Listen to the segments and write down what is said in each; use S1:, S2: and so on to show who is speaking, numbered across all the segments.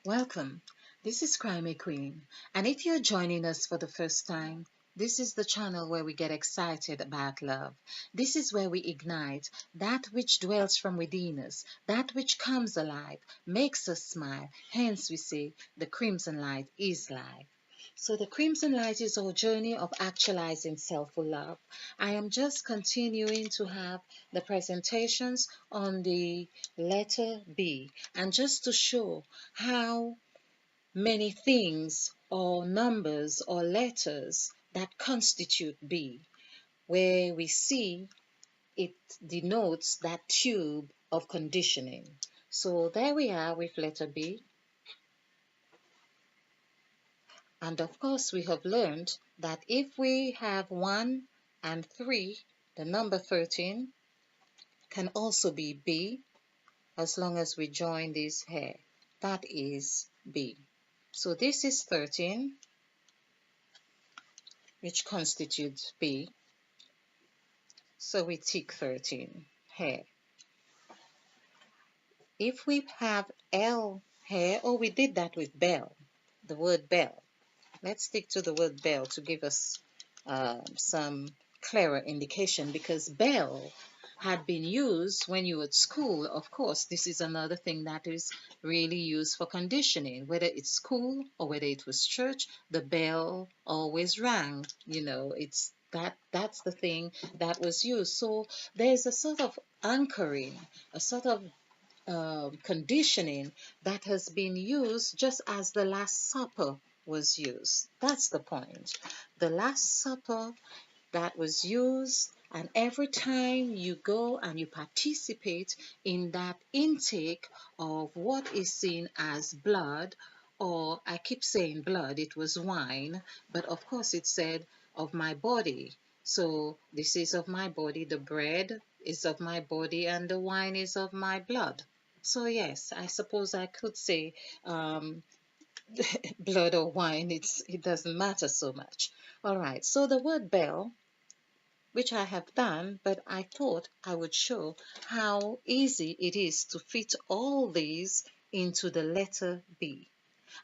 S1: Welcome. This is Crimey Queen, and if you're joining us for the first time, this is the channel where we get excited about love. This is where we ignite that which dwells from within us, that which comes alive, makes us smile. Hence, we say the crimson light is life. So, the crimson light is our journey of actualizing self love. I am just continuing to have the presentations on the letter B, and just to show how many things or numbers or letters that constitute B, where we see it denotes that tube of conditioning. So there we are with letter B. And of course, we have learned that if we have 1 and 3, the number 13 can also be B as long as we join this here. That is B. So this is 13, which constitutes B. So we tick 13 here. If we have L here, oh, we did that with bell, the word bell. Let's stick to the word bell to give us some clearer indication, because bell had been used when you were at school. Of course, this is another thing that is really used for conditioning. Whether it's school or whether it was church, the bell always rang. It's that's the thing that was used. So there's a sort of anchoring, a sort of conditioning that has been used just as the Last Supper was used. That's the point. The Last Supper that was used, and every time you go and you participate in that intake of what is seen as blood, or I keep saying blood, it was wine, but of course it said of my body. So this is of my body, the bread is of my body, and the wine is of my blood. So yes, I suppose I could say blood or wine, it doesn't matter so much. All right, so the word bell, which I have done, but I thought I would show how easy it is to fit all these into the letter B.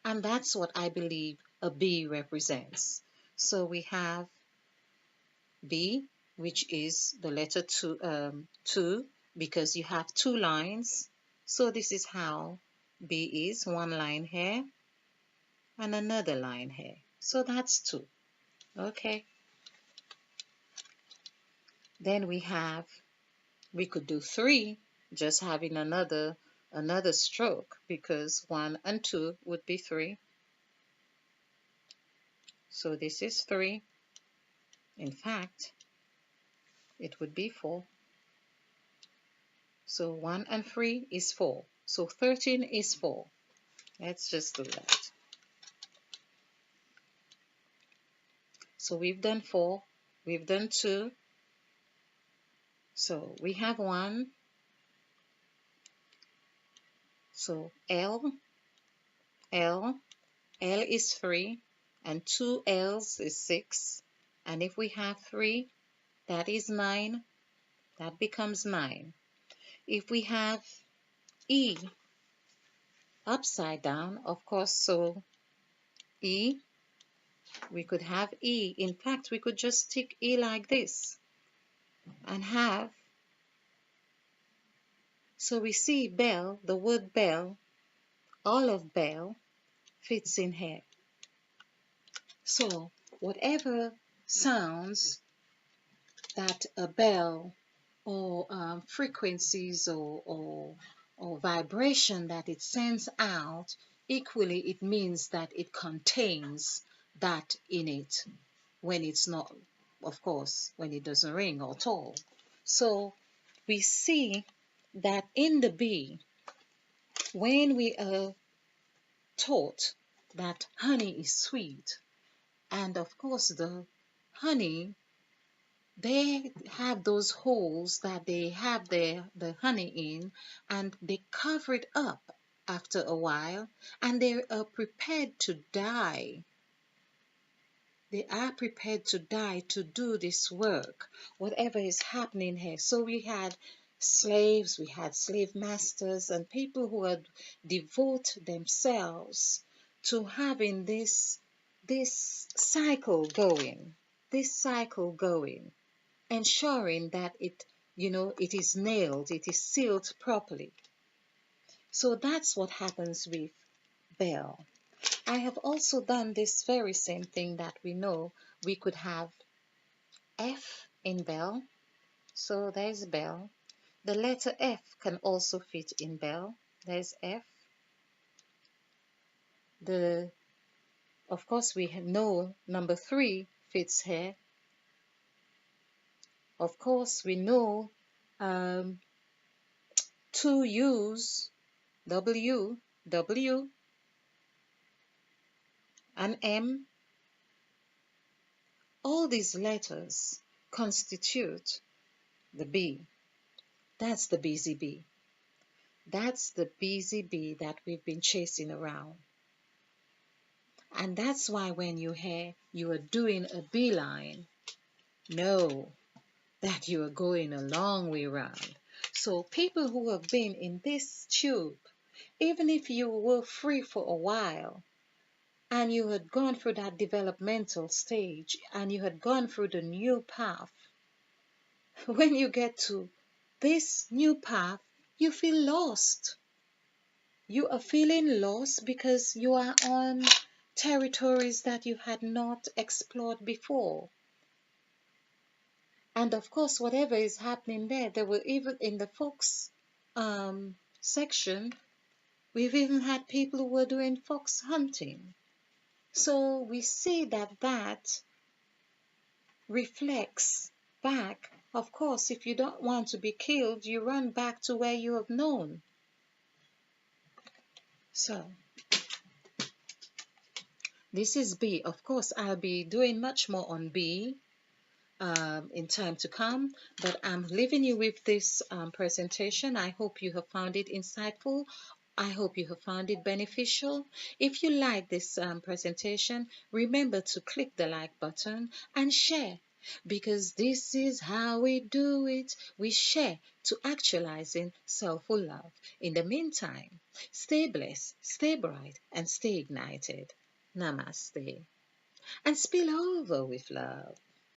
S1: And that's what I believe a B represents. So we have B, which is the letter two, because you have two lines. So this is how B is, one line here and another line here. So that's 2. Okay. Then we could do 3, just having another stroke, because 1 and 2 would be 3. So this is 3. In fact, it would be 4. So 1 and 3 is 4. So 13 is 4. Let's just do that. So we've done 4, we've done 2. So we have 1. So L is 3, and 2 L's is 6. And if we have 3, that is 9. That becomes 9. If we have E upside down, of course, so E, we could have E. In fact, we could just stick E like this and have, so we see bell, the word bell, all of bell fits in here. So whatever sounds that a bell or frequencies or vibration that it sends out, equally it means that it contains that in it when it's not, of course, when it doesn't ring at all. So we see that in the bee, when we are taught that honey is sweet, and of course the honey, they have those holes that they have the honey in, and they cover it up after a while, and they are prepared to die. They are prepared to die to do this work, whatever is happening here. So we had slaves, we had slave masters, and people who had devote themselves to having this cycle going, ensuring that it is nailed, it is sealed properly. So that's what happens with bell. I have also done this very same thing that we know. We could have F in bell. So there's bell. The letter F can also fit in bell. There's F. Of course, we know number 3 fits here. Of course, we know 2 U's, W, W, and M. All these letters constitute the B. That's the busy bee. That's the busy bee that we've been chasing around. And that's why when you hear you are doing a beeline, know that you are going a long way round. So people who have been in this tube, even if you were free for a while, and you had gone through that developmental stage, and you had gone through the new path, when you get to this new path, you feel lost. You are feeling lost because you are on territories that you had not explored before. And of course, whatever is happening there were even in the fox section, we've even had people who were doing fox hunting. So we see that reflects back. Of course, if you don't want to be killed, you run back to where you have known. So this is B. Of course, I'll be doing much more on B in time to come, but I'm leaving you with this presentation. I hope you have found it insightful. I hope you have found it beneficial. If you like this presentation, remember to click the like button and share, because this is how we do it. We share to actualizing self-full love. In the meantime, stay blessed, stay bright, and stay ignited. Namaste. And spill over with love.